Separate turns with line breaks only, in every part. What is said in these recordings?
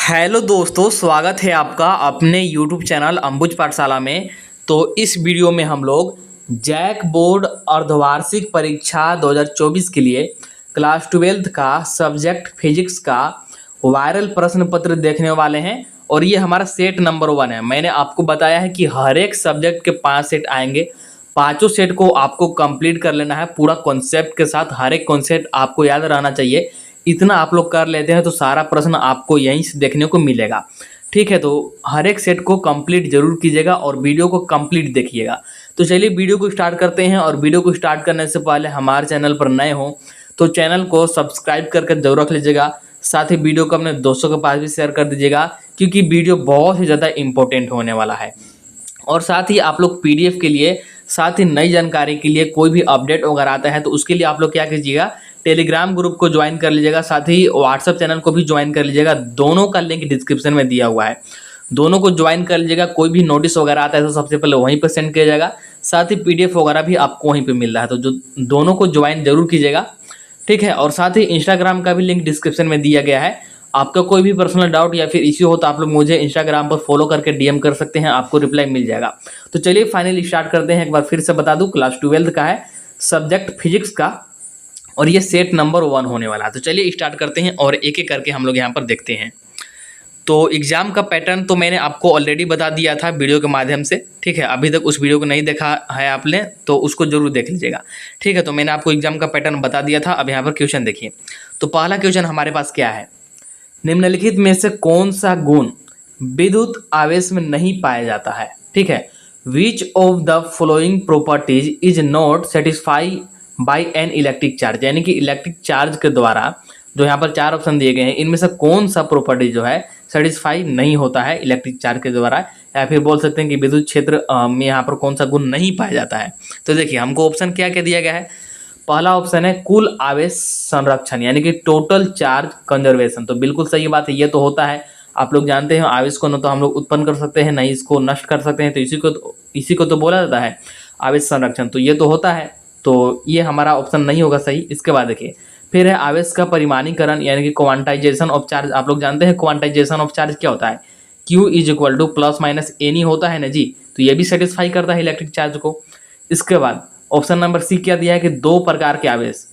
Hello दोस्तों, स्वागत है आपका अपने YouTube चैनल अंबुज पाठशाला में। तो इस वीडियो में हम लोग जैक बोर्ड अर्धवार्षिक परीक्षा 2024 के लिए क्लास 12 का सब्जेक्ट फिजिक्स का वायरल प्रश्न पत्र देखने वाले हैं। और ये हमारा सेट नंबर 1 है। मैंने आपको बताया है कि हर एक सब्जेक्ट के 5 सेट आएंगे। पांचों सेट को आपको कंप्लीट कर लेना है पूरा कॉन्सेप्ट के साथ। हर एक कॉन्सेप्ट आपको याद रहना चाहिए। इतना आप लोग कर लेते हैं तो सारा प्रश्न आपको यहीं से देखने को मिलेगा। ठीक है, तो हर एक सेट को कंप्लीट जरूर कीजिएगा और वीडियो को कंप्लीट देखिएगा। तो चलिए वीडियो को स्टार्ट करते हैं। और वीडियो को स्टार्ट करने से पहले हमारे चैनल पर नए हो तो चैनल को सब्सक्राइब करके जरूर रख लीजिएगा। साथ ही वीडियो को अपने दोस्तों के पास भी शेयर कर दीजिएगा, क्योंकि वीडियो बहुत ही ज़्यादा इंपॉर्टेंट होने वाला है। और साथ ही आप लोग पीडीएफ के लिए, साथ ही नई जानकारी के लिए, कोई भी अपडेट वगैरह आता है तो उसके लिए आप लोग क्या कीजिएगा, टेलीग्राम ग्रुप को ज्वाइन कर लीजिएगा। साथ ही व्हाट्सएप चैनल को भी ज्वाइन कर लीजिएगा। दोनों का लिंक डिस्क्रिप्शन में दिया हुआ है, दोनों को ज्वाइन कर लीजिएगा। कोई भी नोटिस वगैरह आता है तो सबसे पहले वहीं पर सेंड किया जाएगा। साथ ही पीडीएफ वगैरह भी आपको वहीं पर मिल रहा है, तो जो दोनों को ज्वाइन जरूर कीजिएगा। ठीक है, और साथ ही इंस्टाग्राम का भी लिंक डिस्क्रिप्शन में दिया गया है। आपका कोई भी पर्सनल डाउट या फिर इश्यू हो तो आप लोग मुझे इंस्टाग्राम पर फॉलो करके डीएम कर सकते हैं, आपको रिप्लाई मिल जाएगा। तो चलिए फाइनली स्टार्ट करते हैं। एक बार फिर से बता दूं, क्लास 12 का है सब्जेक्ट फिजिक्स का, और ये सेट नंबर 1 होने वाला है। तो चलिए स्टार्ट करते हैं और एक एक करके हम लोग यहाँ पर देखते हैं। तो एग्जाम का पैटर्न तो मैंने आपको ऑलरेडी बता दिया था वीडियो के माध्यम से। ठीक है, अभी तक उस वीडियो को नहीं देखा है आपने तो उसको जरूर देख लीजिएगा। ठीक है, तो मैंने आपको एग्जाम का पैटर्न बता दिया था। अब यहाँ पर क्वेश्चन देखिए। तो पहला क्वेश्चन हमारे पास क्या है, निम्नलिखित में से कौन सा गुण विद्युत आवेश में नहीं पाया जाता है। ठीक है, which of the following properties is not satisfy by an electric charge, यानी कि इलेक्ट्रिक चार्ज के द्वारा जो यहाँ पर 4 ऑप्शन दिए गए हैं, इनमें से कौन सा प्रॉपर्टी जो है सेटिस्फाई नहीं होता है इलेक्ट्रिक चार्ज के द्वारा, या फिर बोल सकते हैं कि विद्युत क्षेत्र में यहाँ पर कौन सा गुण नहीं पाया जाता है। तो देखिए हमको ऑप्शन क्या क्या दिया गया है। पहला ऑप्शन है कुल आवेश संरक्षण, यानी कि टोटल चार्ज कंजर्वेशन। तो बिल्कुल सही बात है, ये तो होता है। आप लोग जानते हैं आवेश को न तो हम लोग उत्पन्न कर सकते हैं, न ही इसको नष्ट कर सकते हैं, तो इसी को तो बोला जाता है आवेश संरक्षण। तो ये तो होता है, तो ये हमारा ऑप्शन नहीं होगा सही। इसके बाद देखिए फिर है आवेश का परिमाणीकरण, यानी कि क्वांटाइजेशन ऑफ चार्ज। आप लोग जानते हैं क्वांटाइजेशन ऑफ चार्ज क्या होता है, Q = प्लस माइनस एन ही होता है ना जी। तो ये भी सेटिस्फाई करता है इलेक्ट्रिक चार्ज को। इसके बाद ऑप्शन नंबर सी क्या दिया है कि 2 प्रकार के आवेश।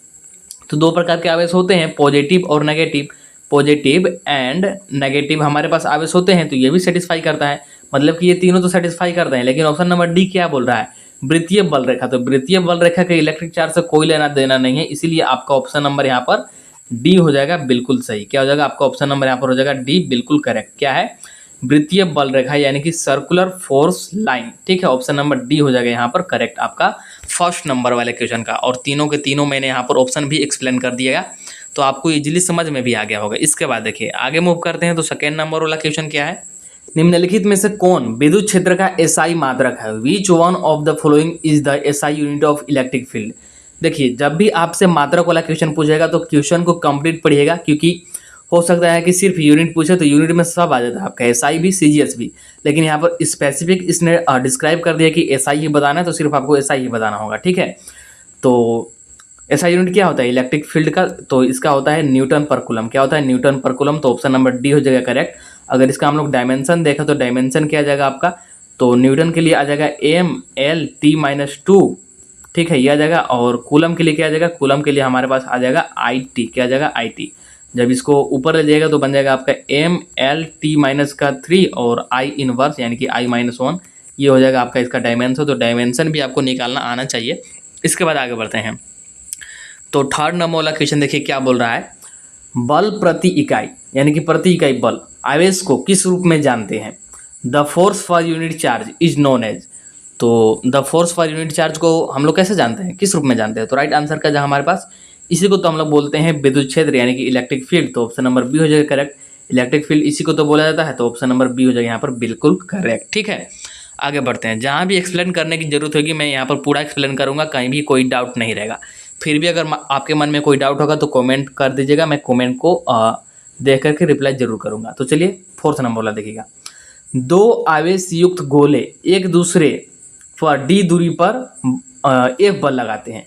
तो 2 प्रकार के आवेश होते हैं, पॉजिटिव और नेगेटिव। पॉजिटिव एंड नेगेटिव हमारे पास आवेश होते हैं, तो ये भी सेटिस्फाई करता है। मतलब कि ये तीनों तो सेटिस्फाई करते हैं। लेकिन ऑप्शन नंबर डी क्या बोल रहा है, वृत्तीय बल रेखा। तो वृत्तीय बल रेखा के इलेक्ट्रिक चार्ज से कोई लेना देना नहीं है, इसीलिए आपका ऑप्शन नंबर यहाँ पर डी हो जाएगा बिल्कुल सही। क्या हो जाएगा, आपका ऑप्शन नंबर यहाँ पर हो जाएगा डी बिल्कुल करेक्ट। क्या है, वृत्तीय बल रेखा, यानी कि सर्कुलर फोर्स लाइन। ठीक है, ऑप्शन नंबर डी हो जाएगा यहाँ पर करेक्ट आपका फर्स्ट नंबर वाले क्वेश्चन का। और तीनों के तीनों मैंने यहाँ पर ऑप्शन भी एक्सप्लेन कर दिएगा, तो आपको इजीली समझ में भी आ गया होगा। इसके बाद देखिए आगे मूव करते हैं। तो सेकेंड नंबर वाला क्वेश्चन क्या है, निम्नलिखित में से कौन विद्युत क्षेत्र का एसआई मात्रक है। Which one of the following is the SI unit of electric field. देखिए जब भी आपसे मात्रक वाला क्वेश्चन पूछेगा तो क्वेश्चन को कंप्लीट पढ़िएगा, क्योंकि हो सकता है कि सिर्फ यूनिट पूछे तो यूनिट में सब आ जाता है आपका, एसआई भी सीजीएस भी। लेकिन यहाँ पर स्पेसिफिक इसने डिस्क्राइब कर दिया कि एसआई ही बताना है, तो सिर्फ आपको एसआई ही बताना होगा। ठीक है, तो एसआई यूनिट क्या होता है इलेक्ट्रिक फील्ड का, तो इसका होता है न्यूटन पर कूलम। क्या होता है, न्यूटन पर कूलम। तो ऑप्शन नंबर डी हो जाएगा करेक्ट। अगर इसका हम लोग डायमेंशन देखें तो डायमेंशन क्या आ जाएगा आपका, तो न्यूटन के लिए आ जाएगा mL/T-2। ठीक है, ये आ जाएगा। और कूलम के लिए क्या आ जाएगा, कूलम के लिए हमारे पास आ जाएगा IT। क्या आ जाएगा, IT। जब इसको ऊपर ले जाएगा तो बन जाएगा आपका mL/T-3 और I इनवर्स, यानी कि I-1। ये हो जाएगा आपका इसका डायमेंशन। तो डायमेंशन भी आपको निकालना आना चाहिए। इसके बाद आगे बढ़ते हैं। तो थर्ड नंबर वाला क्वेश्चन देखिए क्या बोल रहा है, बल प्रति इकाई, यानी कि प्रति इकाई बल आवेश को किस रूप में जानते हैं। The force for unit charge is known as. तो the force for unit charge को हम लोग कैसे जानते हैं, किस रूप में जानते हैं। तो राइट आंसर का जहाँ हमारे पास, इसी को तो हम लोग बोलते हैं विद्युत क्षेत्र, यानी कि इलेक्ट्रिक फील्ड। तो ऑप्शन नंबर बी हो जाएगा करेक्ट। इलेक्ट्रिक फील्ड इसी को तो बोला जाता है, तो ऑप्शन नंबर बी हो जाएगा यहाँ पर बिल्कुल करेक्ट। ठीक है, आगे बढ़ते हैं। जहाँ भी एक्सप्लेन करने की जरूरत होगी मैं यहाँ पर पूरा एक्सप्लेन करूँगा, कहीं भी कोई डाउट नहीं रहेगा। फिर भी अगर आपके मन में कोई डाउट होगा तो कमेंट कर दीजिएगा, मैं कमेंट को देख करके रिप्लाई जरूर करूँगा। तो चलिए फोर्थ नंबर वाला देखिएगा, 2 आवेश युक्त गोले एक दूसरे पर d दूरी पर F बल लगाते हैं।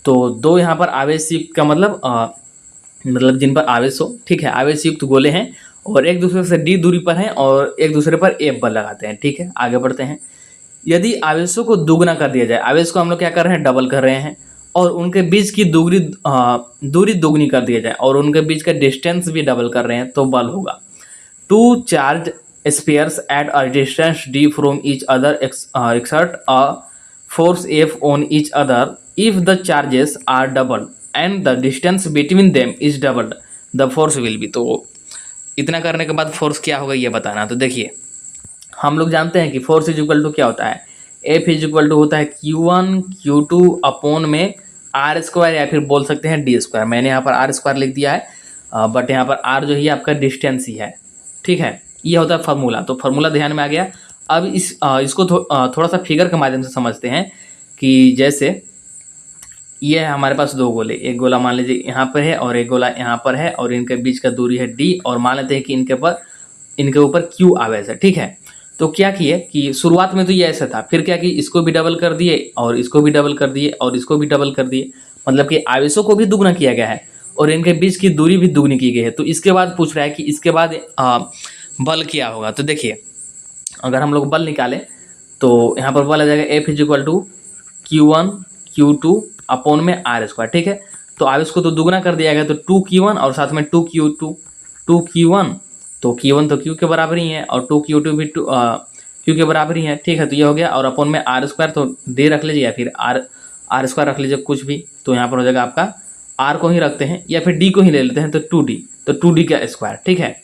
तो 2 यहाँ पर आवेश युक्त का मतलब जिन पर आवेश हो। ठीक है, आवेश युक्त गोले हैं और एक दूसरे से d दूरी पर हैं और एक दूसरे पर F बल लगाते हैं। ठीक है, आगे बढ़ते हैं। यदि आवेशों को दुगना कर दिया जाए, आवेश को हम लोग क्या कर रहे हैं, डबल कर रहे हैं, और उनके बीच की दूरी दुगनी कर दिया जाए और उनके बीच का डिस्टेंस भी डबल कर रहे हैं, तो बल होगा two charge spheres at a distance d from each other exert a force F on each other if the charges are doubled and the distance between them is doubled the force will be। तो इतना करने के बाद force क्या होगा ये बताना। तो देखिए, हम लोग जानते हैं कि फोर्स इज इक्वल टू क्या होता है, F इज इक्वल टू होता है Q1 Q2 अपॉन में आर स्क्वायर, या फिर बोल सकते हैं डी स्क्वायर। मैंने यहाँ पर आर स्क्वायर लिख दिया है, बट यहाँ पर आर जो है आपका डिस्टेंस ही है। ठीक है, ये होता है फार्मूला। तो फार्मूला ध्यान में आ गया। अब इसको थोड़ा सा फिगर के माध्यम से समझते हैं कि जैसे ये है हमारे पास दो गोले, एक गोला मान लीजिए यहाँ पर है और एक गोला यहाँ पर है, और इनके बीच का दूरी है d, और मान लेते हैं कि इनके ऊपर Q आवेश है। ठीक है, तो क्या किए कि शुरुआत में तो ये ऐसा था, फिर क्या कि इसको भी डबल कर दिए और इसको भी डबल कर दिए और इसको भी डबल कर दिए, मतलब कि आवेशों को भी दुगना किया गया है और इनके बीच की दूरी भी दुगनी की गई है। तो इसके बाद पूछ रहा है कि इसके बाद बल क्या होगा। तो देखिए, अगर हम लोग बल निकालें तो यहाँ पर बल आ जाएगा F is equal to Q1 Q2 upon में आर स्क्वायर। ठीक है, तो आवेश को तो दुगना कर दिया गया, तो 2Q1 और साथ में 2Q2, 2Q1 तो Q1 तो Q के बराबर ही है और 2Q2 भी Q के बराबर ही है। ठीक है, तो ये हो गया, और अपॉन में आर स्क्वायर तो d रख लीजिए या फिर आर स्क्वायर रख लीजिए, कुछ भी। तो यहाँ पर हो जाएगा आपका r को ही रखते हैं या फिर d को ही ले लेते हैं, तो 2d, तो 2d का स्क्वायर। ठीक है,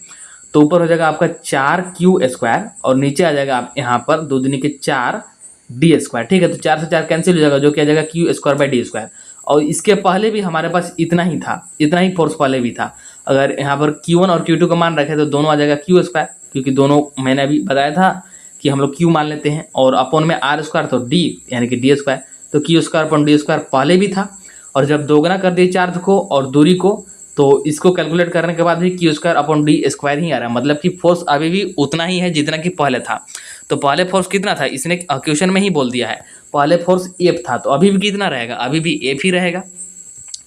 तो ऊपर हो जाएगा आपका 4Q स्क्वायर और नीचे आ जाएगा आप यहाँ पर 2 दूनी के 4d स्क्वायर। ठीक है, तो 4 से 4 कैंसिल हो जाएगा, जो कि आ जाएगा Q square by D square. और इसके पहले भी हमारे पास इतना ही था, इतना ही फोर्स पहले भी था। अगर यहाँ पर Q1 और Q2 का मान रखे तो दोनों आ जाएगा Q स्क्वायर, क्योंकि दोनों मैंने अभी बताया था कि हम लोग Q मान लेते हैं, और अपॉन में आर स्क्वायर तो d यानी कि डी स्क्वायर, तो Q square upon D square पहले भी था। और जब दोगुना कर दिए चार्ज को और दूरी को, तो इसको कैलकुलेट करने के बाद भी Q square upon D square ही आ रहा है, मतलब कि फोर्स अभी भी उतना ही है जितना कि पहले था। तो पहले फोर्स कितना था, इसने क्वेश्चन में ही बोल दिया है, पहले फोर्स F था, तो अभी भी कितना रहेगा, अभी भी F ही रहेगा,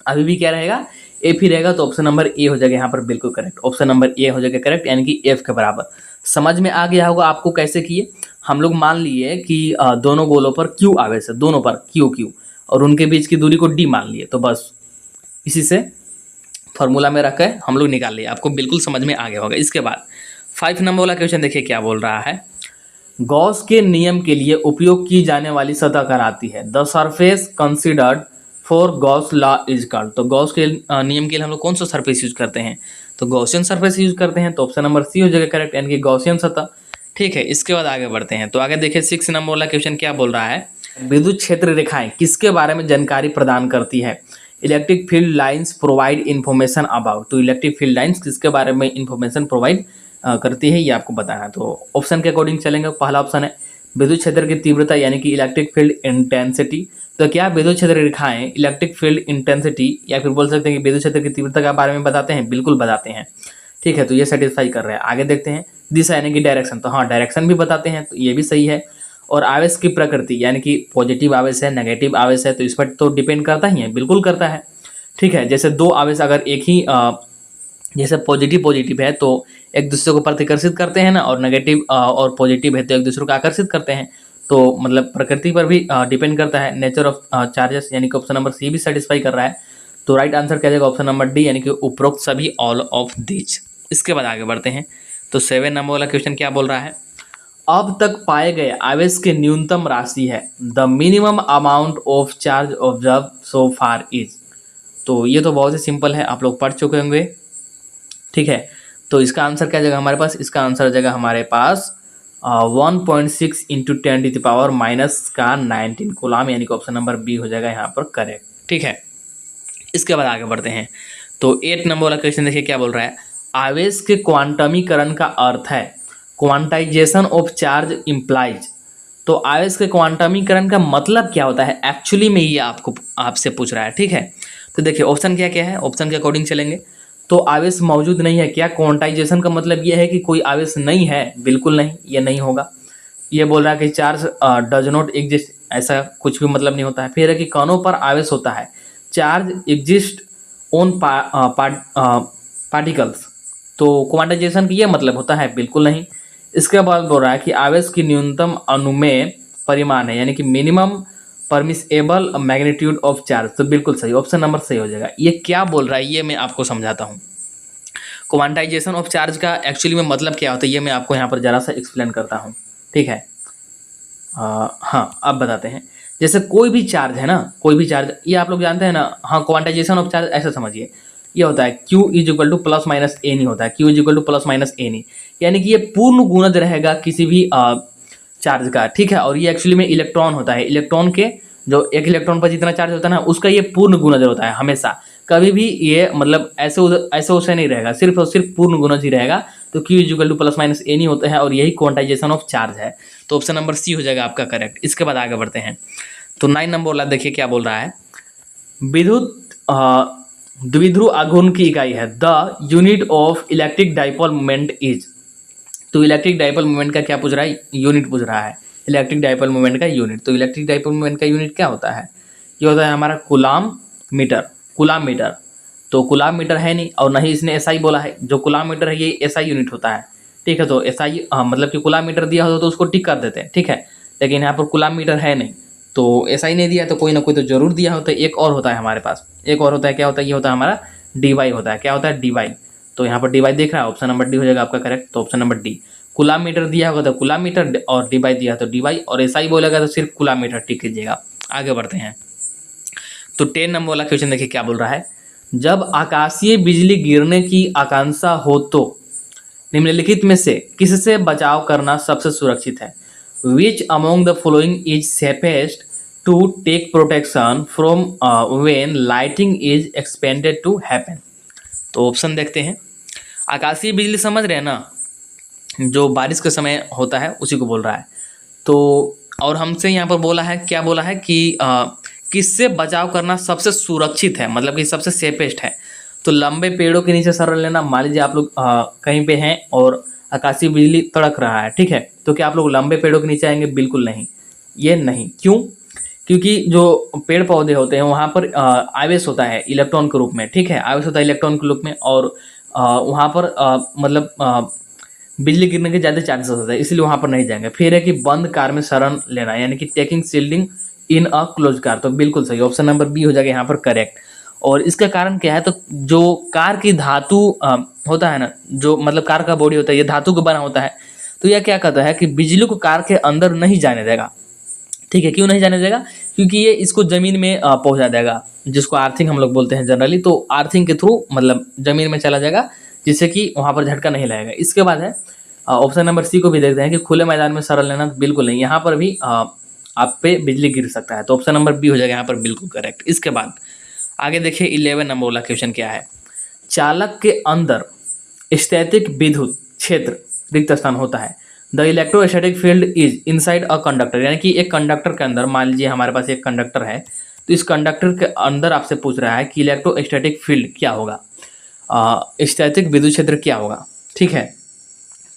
अभी भी क्या रहेगा, F ही रहेगा। तो ऑप्शन नंबर ए हो जाएगा यहाँ पर बिल्कुल करेक्ट, ऑप्शन नंबर ए हो जाएगा करेक्ट, यानी कि F के बराबर। समझ में आ गया होगा आपको कैसे किए। हम लोग मान लिए कि दोनों गोलों पर Q आवेश है, दोनों पर Q और उनके बीच की दूरी को d मान लिए, तो बस इसी से फॉर्मूला में रख के हम लोग निकाल लिए, आपको बिल्कुल समझ में आ गया होगा। इसके बाद 5 नंबर वाला क्वेश्चन देखिए क्या बोल रहा है। गॉस के नियम के लिए उपयोग की जाने वाली सतह कहलाती है the surface considered for Gauss law is called. तो गॉस के नियम के लिए हम लोग कौन सा सरफेस यूज करते हैं, तो गॉसियन सरफेस यूज करते हैं। तो ऑप्शन नंबर सी हो जाएगा करेक्ट, यानी कि गॉसियन सतह। ठीक है, इसके बाद आगे बढ़ते हैं। तो आगे देखिए 6 नंबर वाला क्वेश्चन क्या बोल रहा है, विद्युत क्षेत्र रेखाएं किसके बारे में जानकारी प्रदान करती है। Electric field lines provide information about. तो इलेक्ट्रिक फील्ड लाइंस किसके बारे में इन्फॉर्मेशन प्रोवाइड करती है, ये आपको बताना है। तो ऑप्शन के अकॉर्डिंग चलेंगे। पहला ऑप्शन है विद्युत क्षेत्र की तीव्रता यानी कि इलेक्ट्रिक फील्ड इंटेंसिटी। तो क्या विद्युत क्षेत्र रेखाएं इलेक्ट्रिक फील्ड इंटेंसिटी या फिर बोल सकते हैं कि विद्युत क्षेत्र की तीव्रता के बारे में बताते हैं, बिल्कुल बताते हैं। ठीक है, तो ये सेटिस्फाई कर रहे हैं। आगे देखते हैं दिशा यानी कि डायरेक्शन, तो हाँ डायरेक्शन भी बताते हैं, तो ये भी सही है। और आवेश की प्रकृति यानी कि पॉजिटिव आवेश है नेगेटिव आवेश है, तो इस पर तो डिपेंड करता ही है, बिल्कुल करता है। ठीक है, जैसे दो आवेश अगर एक ही जैसे पॉजिटिव है तो एक दूसरे को प्रतिकर्षित करते हैं ना, और नेगेटिव और पॉजिटिव है तो एक दूसरे को आकर्षित करते हैं। तो मतलब प्रकृति पर भी डिपेंड करता है, नेचर ऑफ चार्जेस, यानी कि ऑप्शन नंबर सी भी सेटिस्फाई कर रहा है। तो राइट आंसर क्या जाएगा, ऑप्शन नंबर डी, यानी कि उपरोक्त सभी ऑल ऑफ दीज। इसके बाद आगे बढ़ते हैं। तो 7 नंबर वाला क्वेश्चन क्या बोल रहा है, अब तक पाए गए आवेश की न्यूनतम राशि है the minimum amount of charge observe so far is. तो ये तो बहुत ही सिंपल है, आप लोग पढ़ चुके होंगे। ठीक है, तो इसका आंसर क्या जाएगा हमारे पास, इसका आंसर जाएगा हमारे पास 1.6 × 10⁻⁻⁹ कूलाम, यानी कि ऑप्शन नंबर बी हो जाएगा यहाँ पर करेक्ट। ठीक है, इसके बाद आगे बढ़ते हैं। तो 8 नंबर वाला क्वेश्चन देखिए क्या बोल रहा है, आवेश के क्वांटमीकरण का अर्थ है क्वांटाइजेशन ऑफ चार्ज इम्प्लाइज। तो आवेश के क्वांटमीकरण का मतलब क्या होता है एक्चुअली में, ये आपसे पूछ रहा है। ठीक है, तो देखिए ऑप्शन क्या क्या है, ऑप्शन के अकॉर्डिंग चलेंगे। तो आवेश मौजूद नहीं है, क्या क्वांटाइजेशन का मतलब ये है कि कोई आवेश नहीं है, बिल्कुल नहीं, ये नहीं होगा। ये बोल रहा है कि चार्ज डज नॉट एग्जिस्ट, ऐसा कुछ भी मतलब नहीं होता है। फिर है कि कणों पर आवेश होता है, चार्ज एग्जिस्ट ऑन पार्टिकल्स। तो क्वांटाइजेशन की ये मतलब होता है? बिल्कुल नहीं। इसके बाद बोल रहा है कि आवेश की न्यूनतम अनुमेय परिमाण है, यानी कि minimum permissible magnitude of charge. तो बिल्कुल सही, ऑप्शन नंबर सही हो जाएगा। ये क्या बोल रहा है ये मैं आपको समझाता हूँ। क्वांटाइजेशन ऑफ चार्ज का एक्चुअली में मतलब क्या होता है ये मैं आपको यहाँ पर जरा सा एक्सप्लेन करता हूँ, ठीक है। हाँ, अब बताते हैं। जैसे कोई भी चार्ज है ना, कोई भी चार्ज, ये आप लोग जानते हैं ना। हाँ, क्वांटाइजेशन ऑफ चार्ज ऐसा समझिए, ये होता है Q is equal to plus minus A नहीं होता है, Q is equal to plus minus A नहीं, यानी कि ये पूर्ण गुणज रहेगा किसी भी चार्ज का, ठीक है। और ये एक्चुअली में इलेक्ट्रॉन होता है, इलेक्ट्रॉन के जो एक इलेक्ट्रॉन पर जितना चार्ज होता है ना उसका ये पूर्ण गुणज होता है हमेशा। कभी भी ये मतलब ऐसे ऐसे नहीं रहेगा, सिर्फ और सिर्फ पूर्ण गुणज ही रहेगा। तो Q is equal to plus minus A नहीं होता है, और यही क्वांटाइजेशन ऑफ चार्ज है। तो ऑप्शन नंबर सी हो जाएगा आपका करेक्ट। इसके बाद आगे बढ़ते हैं। तो 9 नंबर वाला देखिए क्या बोल रहा है। विद्युत द्विध्रुव आघूर्ण की इकाई है। The unit of electric dipole moment is. तो इलेक्ट्रिक डाइपोल मोमेंट का क्या पूछ रहा है? यूनिट पूछ रहा है, इलेक्ट्रिक डाइपोल मोमेंट का यूनिट। तो इलेक्ट्रिक डाइपोल मोमेंट का यूनिट क्या होता है? ये होता है हमारा कूलाम मीटर। कूलाम मीटर, तो कूलाम मीटर है नहीं, और नहीं इसने एसआई बोला है। जो कूलाम मीटर है ये एसआई यूनिट होता है, ठीक है। तो एसआई मतलब कि कूलाम मीटर दिया हो तो उसको टिक कर देते हैं, ठीक है। लेकिन यहाँ पर कूलाम मीटर है नहीं, तो एसआई नहीं दिया तो कोई ना कोई तो जरूर दिया होता है। एक और होता है हमारे पास, एक और होता है, क्या होता है? ये होता है हमारा डीवाई होता है। क्या होता है? डीवाई। तो यहाँ पर डीवाई देख रहा है, ऑप्शन नंबर डी हो जाएगा आपका करेक्ट। तो option number D, coulomb metre दिया होगा तो कूलाम मीटर, और डीवाई दिया तो डीवाई, और एसआई बोलेगा तो सिर्फ कूलाम मीटर टिक कीजिएगा। आगे बढ़ते हैं। तो 10 नंबर वाला क्वेश्चन देखिए क्या बोल रहा है। जब आकाशीय बिजली गिरने की आकांक्षा हो तो निम्नलिखित में से किससे बचाव करना सबसे सुरक्षित है? Which among the following is safest to take protection from when lighting is expended to happen. तो ऑप्शन देखते हैं। आकाशीय बिजली समझ रहे हैं ना, जो बारिश के समय होता है उसी को बोल रहा है। तो और हमसे यहाँ पर बोला है, क्या बोला है कि किससे बचाव करना सबसे सुरक्षित है, मतलब कि सबसे सेफेस्ट है। तो लंबे पेड़ों के नीचे शरण लेना। मान लीजिए आप लोग कहीं पे हैं और आकाशीय बिजली तड़क रहा है, ठीक है, तो क्या आप लोग लंबे पेड़ों के नीचे आएंगे? बिल्कुल नहीं, ये नहीं। क्यों? क्योंकि जो पेड़ पौधे होते हैं वहाँ पर आवेश होता है इलेक्ट्रॉन के रूप में, ठीक है, आवेश होता है इलेक्ट्रॉन के रूप में, और वहाँ पर मतलब बिजली गिरने के ज़्यादा चांसेस होते हैं, इसलिए वहाँ पर नहीं जाएंगे। फिर है कि बंद कार में शरण लेना, यानी कि taking shielding in a close car. तो बिल्कुल सही, ऑप्शन नंबर बी हो जाएगा यहाँ पर करेक्ट। और इसका कारण क्या है? तो जो कार की धातु होता है ना, जो मतलब कार का बॉडी होता है ये धातु का बना होता है। तो यह क्या कहता है कि बिजली को कार के अंदर नहीं जाने देगा, ठीक है। क्यों नहीं जाने देगा? क्योंकि ये इसको ज़मीन में पहुंचा देगा, जिसको आर्थिंग हम लोग बोलते हैं जनरली। तो आर्थिंग के थ्रू मतलब ज़मीन में चला जाएगा, जिससे कि वहाँ पर झटका नहीं लगेगा। इसके बाद है ऑप्शन नंबर सी को भी देखते हैं कि खुले मैदान में शरण लेना। बिल्कुल नहीं, यहाँ पर भी आप पे बिजली गिर सकता है। तो ऑप्शन नंबर बी हो जाएगा यहाँ पर बिल्कुल करेक्ट। इसके बाद आगे देखिए 11 नंबर वाला क्वेश्चन क्या है। चालक के अंदर स्थैतिक विद्युत क्षेत्र रिक्त स्थान होता है। The electrostatic field is inside a conductor, यानी कि एक कंडक्टर के अंदर, मान लीजिए हमारे पास एक कंडक्टर है, तो इस कंडक्टर के अंदर आपसे पूछ रहा है कि इलेक्ट्रोस्टैटिक फील्ड क्या होगा, स्थैतिक विद्युत क्षेत्र क्या होगा, ठीक है।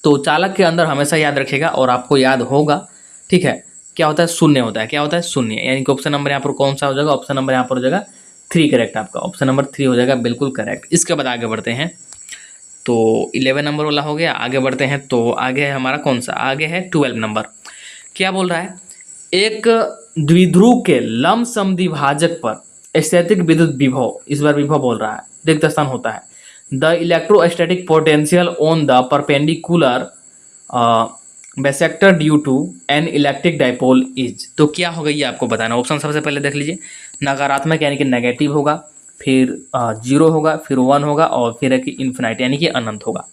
तो चालक के अंदर हमेशा याद रखिएगा और आपको याद होगा, ठीक है, क्या होता है? शून्य होता है। क्या होता है? शून्य। यानी कि ऑप्शन नंबर यहाँ पर कौन सा हो जाएगा? ऑप्शन नंबर यहाँ पर हो जाएगा 3 करेक्ट आपका। ऑप्शन नंबर 3 हो जाएगा बिल्कुल करेक्ट। इसके बाद आगे बढ़ते हैं। तो 11 नंबर वाला हो गया। आगे बढ़ते हैं। तो आगे है हमारा कौन सा? आगे है 12 नंबर। क्या बोल रहा है? एक द्विध्रुव के लंबसम द्विभाजक पर स्थैतिक विद्युत विभव, इस बार विभव बोल रहा है, रिक्त स्थान होता है। The electrostatic potential on the perpendicular bisector due to an electric dipole is. तो क्या होगा ये आपको बताना। ऑप्शन सबसे पहले देख लीजिए। नकारात्मक यानी कि नेगेटिव होगा, फिर 0 होगा, फिर 1 होगा, और फिर है कि इन्फिनाइट यानी कि अनंत होगा।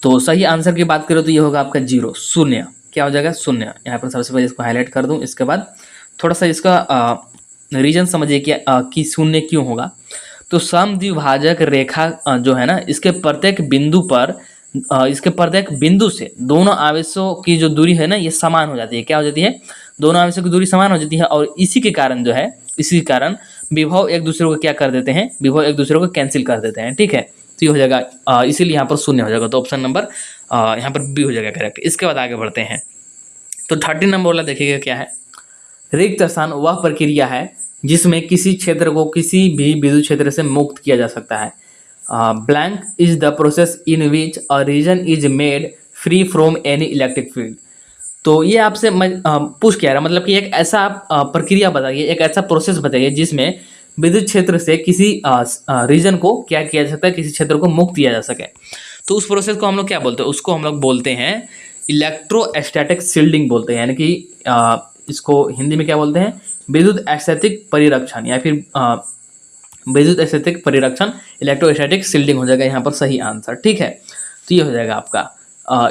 तो सही आंसर की बात करो तो ये होगा आपका 0, शून्य। क्या हो जाएगा? शून्य। यहाँ पर सबसे पहले इसको हाईलाइट कर दूँ। इसके बाद थोड़ा सा इसका रीजन समझिए कि शून्य क्यों होगा। तो समद्विभाजक रेखा जो है ना, इसके प्रत्येक बिंदु पर इसके प्रत्येक बिंदु से दोनों आवेशों की जो दूरी है ना ये समान हो जाती है। क्या हो जाती है? दोनों आवेशों की दूरी समान हो जाती है, और इसी के कारण जो है, इसी के कारण विभव एक दूसरे को क्या कर देते हैं? विभव एक दूसरे को कैंसिल कर देते हैं, ठीक है। तो ये हो जाएगा, इसीलिए यहाँ पर शून्य हो जाएगा। तो ऑप्शन नंबर यहाँ पर बी हो जाएगा करेक्ट। इसके बाद आगे बढ़ते हैं। तो 13 नंबर वाला देखिएगा क्या है। रिक्त स्थान वह प्रक्रिया है जिसमें किसी क्षेत्र को किसी भी विद्युत क्षेत्र से मुक्त किया जा सकता है। Blank is the process in which a region is made free from any electric field. तो ये आपसे पूछ क्या रहा, मतलब कि एक ऐसा प्रक्रिया बताइए, एक ऐसा प्रोसेस बताइए जिसमें विद्युत क्षेत्र से किसी रीजन को क्या किया जा सकता है, किसी क्षेत्र को मुक्त किया जा सके। तो उस प्रोसेस को हम लोग क्या बोलते हैं, उसको हम लोग बोलते हैं इलेक्ट्रोस्टैटिक शील्डिंग बोलते हैं, यानी कि इसको हिंदी में क्या बोलते हैं, विद्युत स्थैतिक परिरक्षण या फिर विद्युत स्थैतिक परिरक्षण, इलेक्ट्रोस्टैटिक शील्डिंग हो जाएगा यहाँ पर सही आंसर। ठीक है, तो ये हो जाएगा आपका।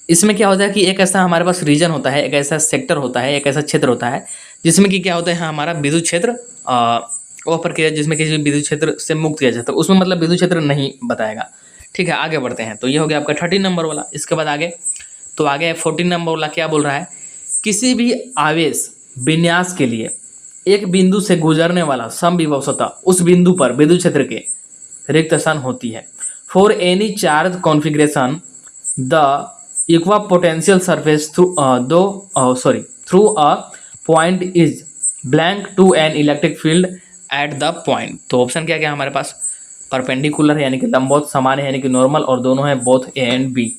इसमें क्या होता है कि एक ऐसा हमारे पास रीजन होता है, एक ऐसा सेक्टर होता है, एक ऐसा क्षेत्र होता है जिसमें कि क्या होता है, हमारा विद्युत क्षेत्र वो प्रक्रिया जिसमें किसी विद्युत क्षेत्र से मुक्त किया जाता है, उसमें मतलब विद्युत क्षेत्र नहीं बताएगा। ठीक है, आगे बढ़ते हैं। तो ये हो गया आपका 13 नंबर वाला। इसके बाद आगे 14 नंबर वाला क्या बोल रहा है, किसी भी आवेश विन्यास के लिए एक बिंदु से गुजरने वाला समविभव सतह उस बिंदु पर विद्युत क्षेत्र के रिक्त स्थान होती है। For any charge configuration the equipotential surface through a point is blank to an electric field at the point. तो ऑप्शन क्या क्या हमारे पास, परपेंडिकुलर है यानी कि लंबवत, समान है यानी कि नॉर्मल, और दोनों है बोथ ए एंड बी।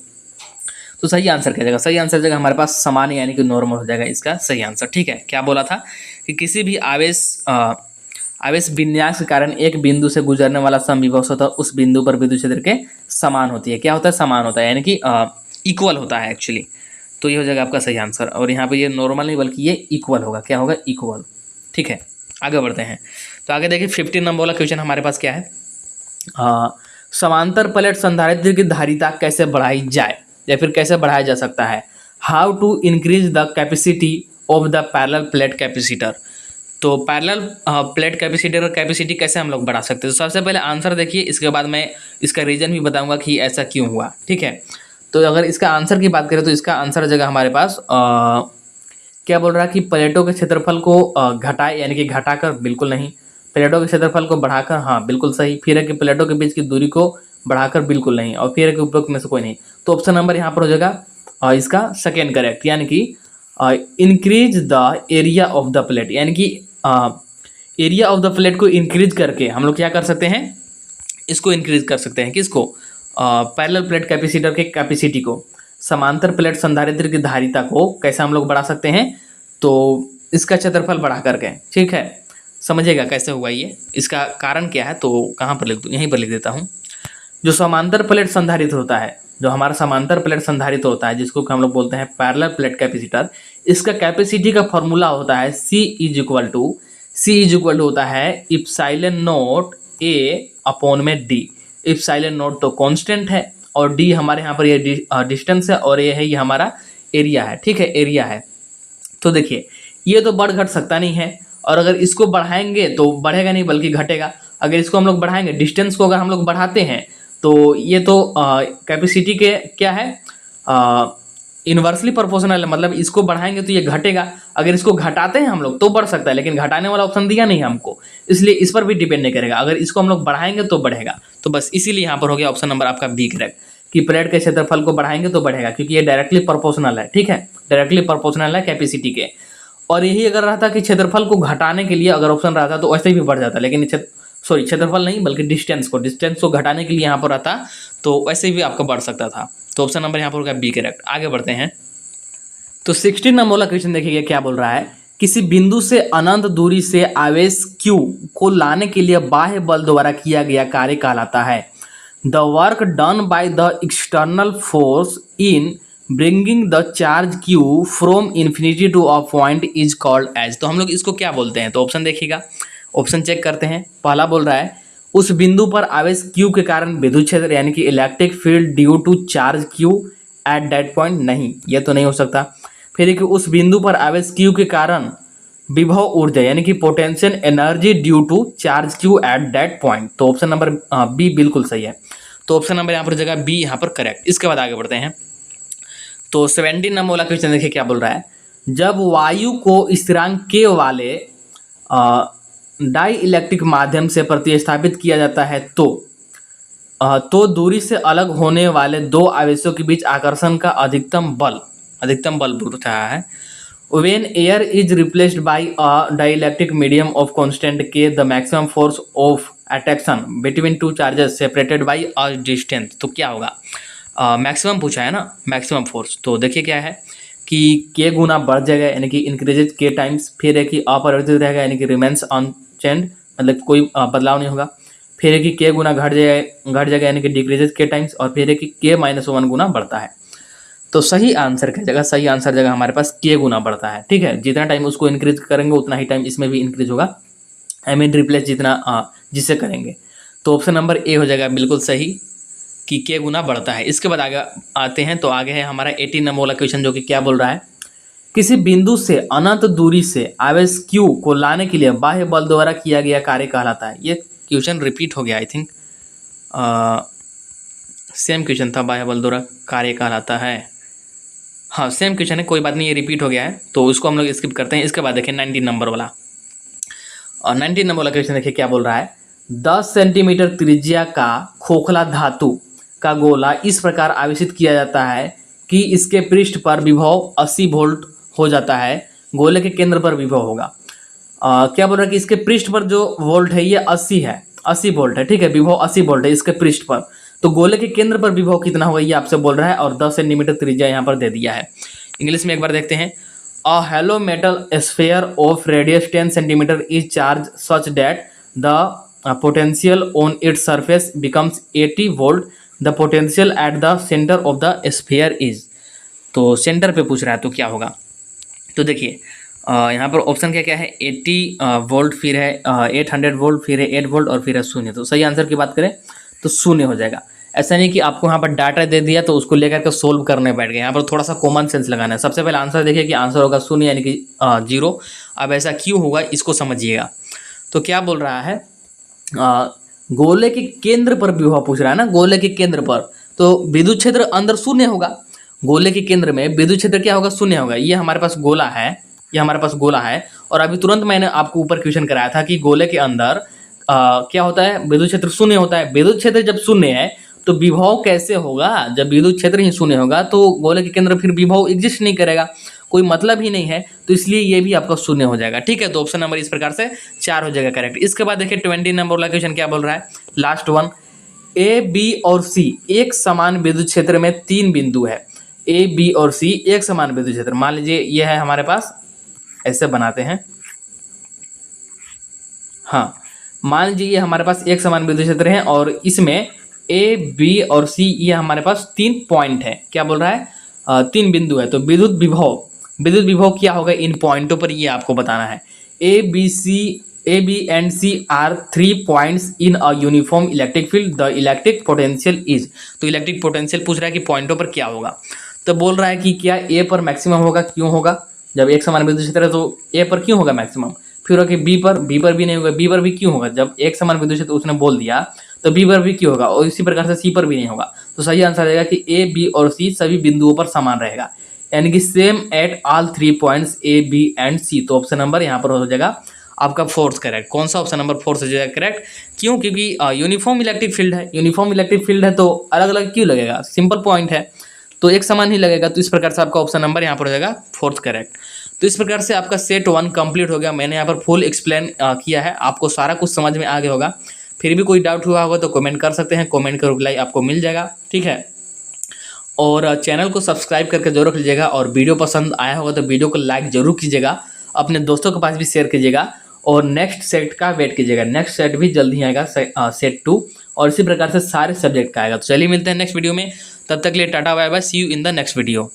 तो सही आंसर क्या जाएगा, सही आंसर जाएगा हमारे पास समान यानी कि नॉर्मल हो जाएगा इसका सही आंसर। ठीक है, क्या बोला था कि किसी भी आवेश विन्यास के कारण एक बिंदु से गुजरने वाला समविभव सतह उस बिंदु पर विद्युत क्षेत्र के समान होती है। क्या होता है, समान होता है यानी कि इक्वल होता है एक्चुअली। तो ये हो जाएगा आपका सही आंसर, और यहाँ पे ये नॉर्मल नहीं बल्कि ये इक्वल होगा। क्या होगा, इक्वल। ठीक है, आगे बढ़ते हैं। तो आगे देखिए 15 नंबर वाला क्वेश्चन हमारे पास क्या है, समांतर प्लेट संधारित्र की धारिता कैसे बढ़ाई जाए या फिर कैसे बढ़ाया जा सकता है। How to increase the capacity of the parallel plate capacitor. तो पैरेलल प्लेट कैपेसिटर और कैपेसिटी कैसे हम लोग बढ़ा सकते हैं। तो सबसे पहले आंसर देखिए, इसके बाद मैं इसका रीजन भी बताऊंगा कि ऐसा क्यों हुआ। ठीक है, तो अगर इसका आंसर की बात करें तो इसका आंसर जगह हमारे पास क्या बोल रहा है कि प्लेटों के क्षेत्रफल को घटाए, यानी कि घटाकर बिल्कुल नहीं, प्लेटों के क्षेत्रफल को बढ़ाकर हाँ बिल्कुल सही, फिर है कि प्लेटों के बीच की दूरी को बढ़ाकर बिल्कुल नहीं, और फिर है कि उपरोक्त में से कोई नहीं। तो ऑप्शन नंबर यहाँ पर हो जाएगा इसका सेकेंड करेक्ट, यानी कि increase the area of the plate, यानी कि एरिया ऑफ द प्लेट को इंक्रीज करके हम लोग क्या कर सकते हैं, इसको इंक्रीज कर सकते हैं। किसको, पैरेलल प्लेट कैपेसिटर के कैपेसिटी को। समांतर प्लेट संधारित्र की धारिता को कैसे हम लोग बढ़ा सकते हैं, तो इसका क्षेत्रफल बढ़ा करके। ठीक है, समझिएगा कैसे हुआ ये, इसका कारण क्या है। तो कहाँ पर लिख दूँ, यहीं पर लिख देता हूँ। जो समांतर प्लेट संधारित्र होता है, जो हमारा समांतर प्लेट संधारित्र होता है जिसको हम लोग बोलते हैं पैरेलल प्लेट कैपेसिटर, इसका कैपेसिटी का फॉर्मूला होता है C इज इक्वल टू होता है इप्सिलॉन नॉट A अपॉन में D। इप्सिलॉन नॉट तो कांस्टेंट है और D हमारे यहाँ पर ये डिस्टेंस है, और ये है ये हमारा एरिया है। ठीक है, एरिया है। तो देखिए ये तो बढ़ घट सकता नहीं है, और अगर इसको बढ़ाएंगे तो बढ़ेगा नहीं बल्कि घटेगा। अगर इसको हम लोग बढ़ाएंगे, डिस्टेंस को अगर हम लोग बढ़ाते हैं तो ये तो कैपेसिटी के क्या है, इन्वर्सली प्रोपोर्शनल है, मतलब इसको बढ़ाएंगे तो ये घटेगा, अगर इसको घटाते हैं हम लोग तो बढ़ सकता है, लेकिन घटाने वाला ऑप्शन दिया नहीं हमको, इसलिए इस पर भी डिपेंड नहीं करेगा। अगर इसको हम लोग बढ़ाएंगे तो बढ़ेगा, तो बस इसीलिए यहाँ पर हो गया ऑप्शन नंबर आपका बी करेक्ट, कि प्लेट के क्षेत्रफल को बढ़ाएंगे तो बढ़ेगा, क्योंकि ये डायरेक्टली प्रोपोर्शनल है। ठीक है, डायरेक्टली प्रोपोर्शनल है कैपेसिटी के। और यही अगर रहता कि क्षेत्रफल को घटाने के लिए अगर ऑप्शन रहता तो वैसे भी बढ़ जाता, लेकिन क्षेत्रफल नहीं बल्कि डिस्टेंस को घटाने के लिए यहाँ पर रहता तो वैसे भी आपका बढ़ सकता था। तो ऑप्शन नंबर यहाँ पर होगा बी करेक्ट। आगे बढ़ते हैं। तो 16 नंबर वाला क्वेश्चन देखिए क्या बोल रहा है, किसी बिंदु से अनंत दूरी से आवेश Q को लाने के लिए बाह्य बल द्वारा किया गया कार्य कहलाता है। The work done by the external force in bringing the charge Q from infinity to a point is called as. तो हम लोग इसको क्या बोलते हैं, तो ऑप्शन देखिएगा, ऑप्शन चेक करते हैं। पहला बोल रहा है उस बिंदु पर आवेश Q के कारण विद्युत क्षेत्र यानी कि electric field due to charge Q at that point, नहीं ये तो नहीं हो सकता। फिर कि उस बिंदु पर आवेश Q के कारण विभव ऊर्जा यानी कि potential energy due to charge Q at that point. तो ऑप्शन नंबर बी बिल्कुल सही है। तो ऑप्शन नंबर यहाँ पर जगह बी यहाँ पर करेक्ट। इसके बाद आगे बढ़ते हैं। तो 17 नंबर वाला क्वेश्चन देखिए क्या बोल रहा है, जब वायु को स्थिरांक के वाले डाई इलेक्ट्रिक माध्यम से प्रतिस्थापित किया जाता है तो दूरी से अलग होने वाले दो आवेशों के बीच आकर्षण का अधिकतम बल पूछ रहा है। When air is replaced by a dielectric medium of constant K, the maximum force of attraction between two charges separated by a distance, तो क्या होगा? मैक्सिमम पूछा है ना, मैक्सिमम फोर्स। तो देखिए क्या है कि के गुना बढ़ जाएगा यानी कि इंक्रीजेज के टाइम्स, फिर है कि अपरिवर्तित रहेगा यानी कि रिमेंस अनचेंज, मतलब कोई बदलाव नहीं होगा। फिर है कि के गुना घट जाएगा यानी कि डिक्रीजेज के टाइम्स, और फिर है कि के -1 गुना बढ़ता है। तो सही आंसर की जगह, सही आंसर जगह हमारे पास के गुना बढ़ता है। ठीक है, जितना टाइम उसको इंक्रीज करेंगे उतना ही टाइम इसमें भी इंक्रीज होगा, आई मीन रिप्लेस जितना जिससे करेंगे। तो ऑप्शन नंबर ए हो जाएगा बिल्कुल सही कि के गुना बढ़ता है। इसके बाद आगे आते हैं, तो आगे है हमारा 18 नंबर वाला क्वेश्चन, जो कि क्या बोल रहा है, किसी बिंदु से अनंत दूरी से आवेश Q को लाने के लिए बाह्य बल द्वारा किया गया कार्य कहलाता है। ये क्वेश्चन रिपीट हो गया, आई थिंक सेम क्वेश्चन था, बाह्य बल द्वारा कार्य कहलाता है। हाँ सेम क्वेश्चन है, कोई बात नहीं, ये रिपीट हो गया है तो उसको हम लोग स्किप करते हैं। इसके बाद देखिए 19 नंबर वाला, और 19 नंबर वाला क्वेश्चन देखिए क्या बोल रहा है, 10 सेंटीमीटर त्रिज्या का खोखला धातु का गोला इस प्रकार आवेशित किया जाता है कि इसके पृष्ठ पर विभव 80 वोल्ट हो जाता है, गोले के केंद्र पर विभव होगा। क्या बोल रहा है कि इसके पृष्ठ पर जो वोल्ट है ये 80 है, 80 वोल्ट है। ठीक है, विभव 80 वोल्ट है इसके पृष्ठ पर, तो गोले के केंद्र पर विभव कितना होगा ये आपसे बोल रहा है, और 10 सेंटीमीटर त्रिज्या यहाँ पर दे दिया है। इंग्लिश में एक बार देखते हैं, a hollow metal sphere of radius 10 centimetre is charge such that the potential on its surface becomes 80 volt, the potential at the centre of the sphere is. तो सेंटर पे पूछ रहा है तो क्या होगा? तो देखिए यहाँ पर ऑप्शन क्या क्या है, 80 वोल्ट, फिर है 800 वोल्ट, फिर है 8 वोल्ट, और फिर है 0। तो सही आंसर की बात करें तो 0 हो जाएगा। ऐसा नहीं कि आपको यहाँ पर डाटा दे दिया तो उसको लेकर के सोल्व करने बैठ गए, यहाँ पर थोड़ा सा कॉमन सेंस लगाना है। सबसे पहले आंसर देखिए कि आंसर होगा 0 यानी कि 0। अब ऐसा क्यों होगा इसको समझिएगा। तो क्या बोल रहा है, गोले के केंद्र पर विभव पूछ रहा है ना, गोले के केंद्र पर, तो विद्युत क्षेत्र अंदर 0 होगा। गोले के केंद्र में विद्युत क्षेत्र क्या होगा? 0 होगा। ये हमारे पास गोला है, ये हमारे पास गोला है, और अभी तुरंत मैंने आपको ऊपर क्वेश्चन कराया था कि गोले के अंदर क्या होता है, विद्युत क्षेत्र 0 होता है। विद्युत क्षेत्र जब 0 है तो विभव कैसे होगा? जब विद्युत क्षेत्र ही 0 होगा तो गोले के केंद्र फिर विभव एग्जिस्ट नहीं करेगा, कोई मतलब ही नहीं है, तो इसलिए ये भी आपका 0 हो जाएगा। ठीक है, तो ऑप्शन नंबर इस प्रकार से 4 हो जाएगा करेक्ट। इसके बाद देखिए 20 नंबर वाला क्वेश्चन क्या बोल रहा है, लास्ट वन, ए बी और सी एक समान विद्युत क्षेत्र में 3 बिंदु है। ए बी और सी एक समान विद्युत क्षेत्र, मान लीजिए ये है हमारे पास, ऐसे बनाते हैं, हाँ मान लीजिए ये हमारे पास एक समान विद्युत क्षेत्र है, और इसमें ए बी और सी ये हमारे पास 3 पॉइंट है। क्या बोल रहा है, 3 बिंदु है। तो विद्युत विभव क्या होगा इन पॉइंटों पर, ये आपको बताना है। A B and C are 3 points in a uniform electric field, the electric potential is. तो इलेक्ट्रिक पोटेंशियल पूछ रहा है कि पॉइंटों पर क्या होगा, तो बोल रहा है कि क्या ए पर मैक्सिमम होगा, क्यों होगा, जब एक समान विद्युत क्षेत्र है तो ए पर क्यों होगा मैक्सिमम। फिर होगा कि बी पर भी नहीं होगा, बी पर भी क्यों होगा, जब एक समान विद्युत क्षेत्र उसने बोल दिया तो बी पर भी क्यों होगा, और इसी प्रकार से सी पर भी नहीं होगा। तो सही आंसर रहेगा कि ए बी और सी सभी बिंदुओं पर समान रहेगा, यानी कि same at all 3 points A B and C. तो ऑप्शन नंबर यहाँ पर हो जाएगा आपका 4th करेक्ट। कौन सा ऑप्शन नंबर 4 हो जाएगा करेक्ट? क्यों? क्योंकि यूनिफॉर्म इलेक्ट्रिक फील्ड है, यूनिफॉर्म इलेक्ट्रिक फील्ड है तो अलग अलग क्यों लगेगा, सिंपल पॉइंट है तो एक समान ही लगेगा। तो इस प्रकार से आपका ऑप्शन नंबर यहाँ पर हो जाएगा 4th करेक्ट। तो इस प्रकार से आपका सेट 1 कंप्लीट हो गया। मैंने यहाँ पर फुल एक्सप्लेन किया है, आपको सारा कुछ समझ में आ गया होगा। फिर भी कोई डाउट हुआ होगा तो कमेंट कर सकते हैं, कमेंट का रिप्लाई आपको मिल जाएगा। ठीक है, और चैनल को सब्सक्राइब करके जरूर कीजिएगा, और वीडियो पसंद आया होगा तो वीडियो को लाइक जरूर कीजिएगा, अपने दोस्तों के पास भी शेयर कीजिएगा, और नेक्स्ट सेट का वेट कीजिएगा। नेक्स्ट सेट भी जल्द ही आएगा, सेट 2, और इसी प्रकार से सारे सब्जेक्ट का आएगा। तो चलिए मिलते हैं नेक्स्ट वीडियो में, तब तक के लिए tata bye bye, see you in the next video.